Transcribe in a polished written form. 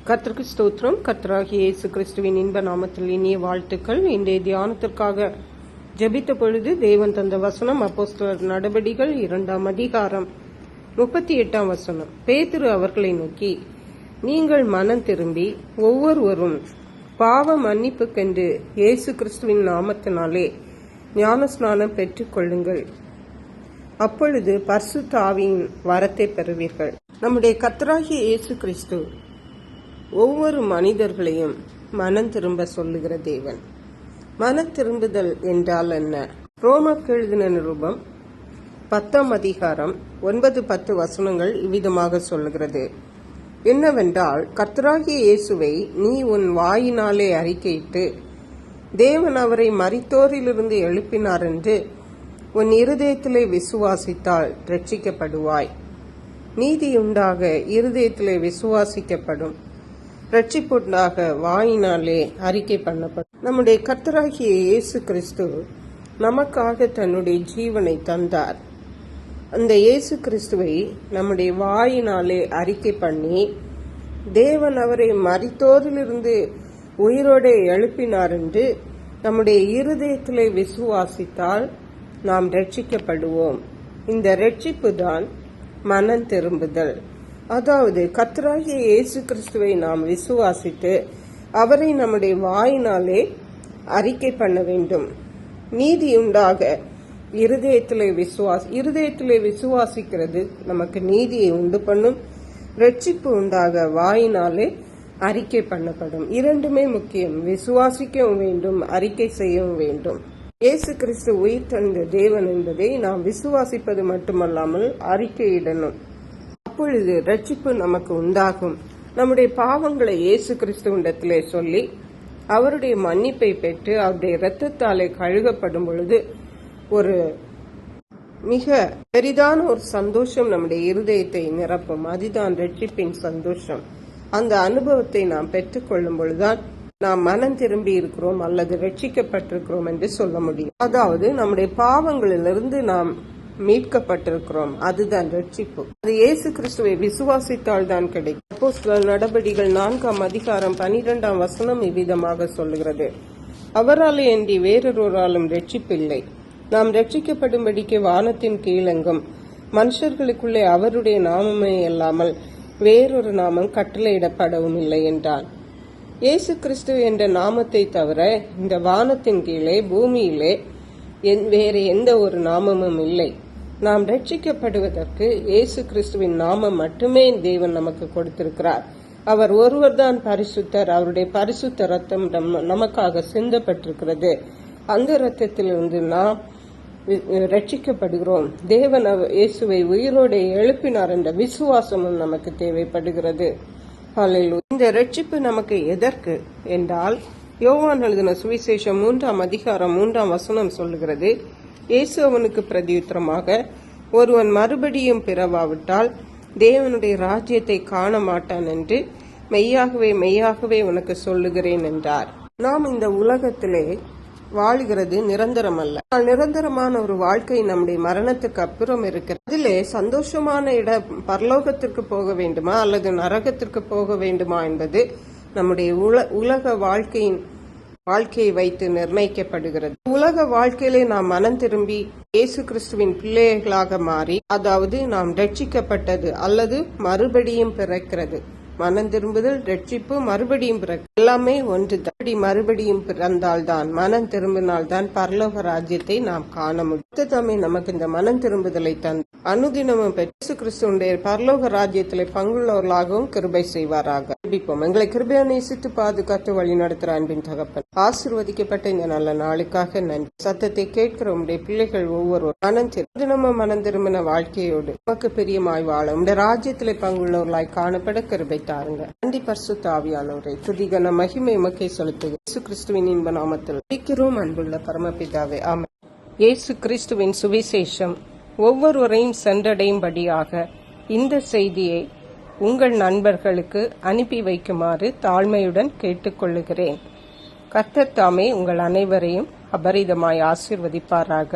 கர்த்தருக்கு ஸ்தோத்திரம். கர்த்தராகிய இயேசு கிறிஸ்துவின் இன்ப நாமத்தில் இனிய வாழ்த்துக்கள். இன்றைய தியானத்திற்காக ஜெபித்த பொழுது தேவன் தந்த வசனம் அப்போஸ்தலர் நடபடிகள் 2ஆம் அதிகாரம் 38ஆம் வசனம். பேதுரு அவர்களை நோக்கி, நீங்கள் மனம் திரும்பி ஒவ்வொருவரும் பாவ மன்னிப்புக்கென்று இயேசு கிறிஸ்துவின் நாமத்தினாலே ஞானஸ்நானம் பெற்றுக் கொள்ளுங்கள். அப்பொழுது பரிசுத்த ஆவியின் வரத்தை பெறுவீர்கள். நம்முடைய கர்த்தராகிய இயேசு கிறிஸ்து ஒவ்வொரு மனிதர்களையும் மனம் திரும்ப சொல்லுகிற தேவன். மனம் திரும்புதல் என்றால் என்ன? ரோமருக்கு எழுதின நிருபம் 10ஆம் அதிகாரம் 9-10 வசனங்கள் இவ்விதமாக சொல்லுகிறது. என்னவென்றால், கர்த்தராகிய இயேசுவை நீ உன் வாயினாலே அறிக்கையிட்டு தேவன் அவரை மரித்தோரிலிருந்து எழுப்பினார் என்று உன் இருதயத்திலே விசுவாசித்தால் ரட்சிக்கப்படுவாய். நீதியுண்டாக இருதயத்திலே விசுவாசிக்கப்படும், ரட்சிப்புண்டாக வாயினாலே அறிக்கை பண்ணப்படும். நம்முடைய கர்த்தராகிய இயேசு கிறிஸ்து நமக்காக தன்னுடைய ஜீவனை தந்தார். அந்த இயேசு கிறிஸ்துவை நம்முடைய வாயினாலே அறிக்கை பண்ணி தேவன் அவரை மரித்தோரிலிருந்து உயிரோடு எழுப்பினார் என்று நம்முடைய இருதயத்திலே விசுவாசித்தால் நாம் ரட்சிக்கப்படுவோம். இந்த ரட்சிப்பு தான் மனம் திரும்புதல். அதாவது கர்த்தராகிய இயேசு கிறிஸ்துவை நாம் விசுவாசித்து அவரை நம்முடைய வாயினாலே அறிக்கை பண்ண வேண்டும். நீதியுண்டாக இருதயத்திலே விசுவாசிக்கிறது நமக்கு நீதியை உண்டு பண்ணும். ரட்சிப்பு உண்டாக வாயினாலே அறிக்கை பண்ணப்படும். இரண்டுமே முக்கியம். விசுவாசிக்கவும் வேண்டும், அறிக்கை செய்யவும் வேண்டும். இயேசு கிறிஸ்து உயிர் தந்த தேவன் என்பதை நாம் விசுவாசிப்பது மட்டுமல்லாமல் அறிக்கையிடணும். அப்பொழுது ரட்சிப்பு நமக்கு உண்டாகும். நம்முடைய பாவங்களை இயேசு கிறிஸ்துவிடத்திலே சொல்லி அவருடைய மன்னிப்பை பெற்று அவருடைய இரத்தத்தாலே கழுகப்படும் பொழுது ஒரு மிக பெரிதான ஒரு சந்தோஷம் நம்முடைய இருதயத்தை நிரப்பும். அதுதான் ரட்சிப்பின் சந்தோஷம். அந்த அனுபவத்தை நாம் பெற்றுக்கொள்ளும் பொழுதுதான் நாம் மனம் திரும்பி இருக்கிறோம் அல்லது ரட்சிக்கப்பட்டிருக்கிறோம் என்று சொல்ல முடியும். அதாவது நம்முடைய பாவங்களிலிருந்து நாம் மீட்கப்பட்டிருக்கிறோம். அதுதான் ரட்சிப்பு. அது இயேசு கிறிஸ்துவை விசுவாசித்தால் தான் கிடைக்கும். அப்போஸ்தலர் நடபடிகள் 4ஆம் அதிகாரம் 12ஆம் வசனம் இவ்விதமாக சொல்லுகிறது. அவராலே அன்றி வேறொருவராலும் ரட்சிப்பில்லை. நாம் ரட்சிக்கப்படும்படிக்கு வானத்தின் கீழெங்கும் மனுஷர்களுக்குள்ளே அவருடைய நாமமே அல்லாமல் வேறொரு நாமம் கட்டளையிடப்படவும் இல்லை என்றான். இயேசு கிறிஸ்து என்ற நாமத்தை தவிர இந்த வானத்தின் கீழே பூமியிலே வேறு எந்த ஒரு நாமமும் இல்லை. நாம் ரட்சிக்கப்படுவதற்கு இயேசு கிறிஸ்துவின் நாமம் மட்டுமே தேவன் நமக்கு கொடுத்திருக்கிறார். அவர் ஒருவர் தான் பரிசுத்தர். அவருடைய பரிசுத்த ரத்தம் நமக்காக சிந்தப்பட்டிருக்கிறது. அந்த இரத்தத்திலிருந்து நாம் ரட்சிக்கப்படுகிறோம். தேவன் இயேசுவை உயிரோடு எழுப்பினார் என்ற விசுவாசமும் நமக்கு தேவைப்படுகிறது. இந்த ரட்சிப்பு நமக்கு எதற்கு என்றால், யோவான் எழுதின சுவிசேஷம் 3ஆம் அதிகாரம் 3ஆம் வசனம் சொல்லுகிறது. இயேசு அவனுக்கு பிரதியுத்தரமாக, ஒருவன் மறுபடியும் பிறவாவிட்டால் தேவனுடைய ராஜ்யத்தை காண மாட்டான் என்று மெய்யாகவே மெய்யாகவே உனக்கு சொல்லுகிறேன் என்றார். நாம் இந்த உலகத்திலே வாழ்கிறது நிரந்தரம் அல்ல. நிரந்தரமான ஒரு வாழ்க்கை நம்முடைய மரணத்துக்கு அப்புறம் இருக்கிறது. அதிலே சந்தோஷமான இடம் பரலோகத்திற்கு போக வேண்டுமா அல்லது நரகத்திற்கு போக வேண்டுமா என்பது நம்முடைய உலக வாழ்க்கையை வைத்து நிர்ணயிக்கப்படுகிறது. உலக வாழ்க்கையிலே நாம் மனம் திரும்பி இயேசு கிறிஸ்துவின் பிள்ளைகளாக மாறி, அதாவது நாம் ரட்சிக்கப்பட்டது அல்லது மறுபடியும் பிறக்கிறது. மனம் திரும்புதல், ரட்சிப்பு, மறுபடியும் பிறகு எல்லாமே ஒன்று தான். மறுபடியும் பிறந்தால்தான், மனம் திரும்பினால்தான் பரலோக ராஜ்யத்தை நாம் காண முடியும். தாமே நமக்கு இந்த மனம் திரும்புதலை தந்து அனுதினமும் பெற்று கிறிஸ்துடைய பரலோக ராஜ்யத்திலே பங்குள்ளவர்களாகவும் கிருபை செய்வாராக. எங்களை கிருபையா நேசித்து பாதுகாத்து வழி நடத்துற அன்பின் தகப்பன், ஆசீர்வதிக்கப்பட்ட இந்த நல்ல நாளுக்காக நன்றி. சத்தத்தை கேட்கிற உடைய பிள்ளைகள் ஒவ்வொருவரும் மனம் திரும்பின வாழ்க்கையோடு நமக்கு பிரியமாய் வாழ உடைய ராஜ்யத்திலே பங்குள்ளவர்களாய் காணப்பட கிருபை தாருங்க. நன்றி பரிசுத்த ஆவியானவரை. துதிகன மகிமை உமக்கே செலுத்துகிறோம். இயேசு கிறிஸ்துவின் இன்ப நாமத்தில் ஜெபிக்கிறோம் அன்புள்ள பரமபிதாவே, ஆமென். இயேசு கிறிஸ்துவின் சுவிசேஷம் ஒவ்வொருவரையும் சென்றடையும்படியாக இந்த செய்தியை உங்கள் நண்பர்களுக்கு அனுப்பி வைக்குமாறு தாழ்மையுடன் கேட்டுக்கொள்ளுகிறேன். கர்த்தர் தாமே உங்கள் அனைவரையும் அபரிதமாய் ஆசீர்வதிப்பாராக.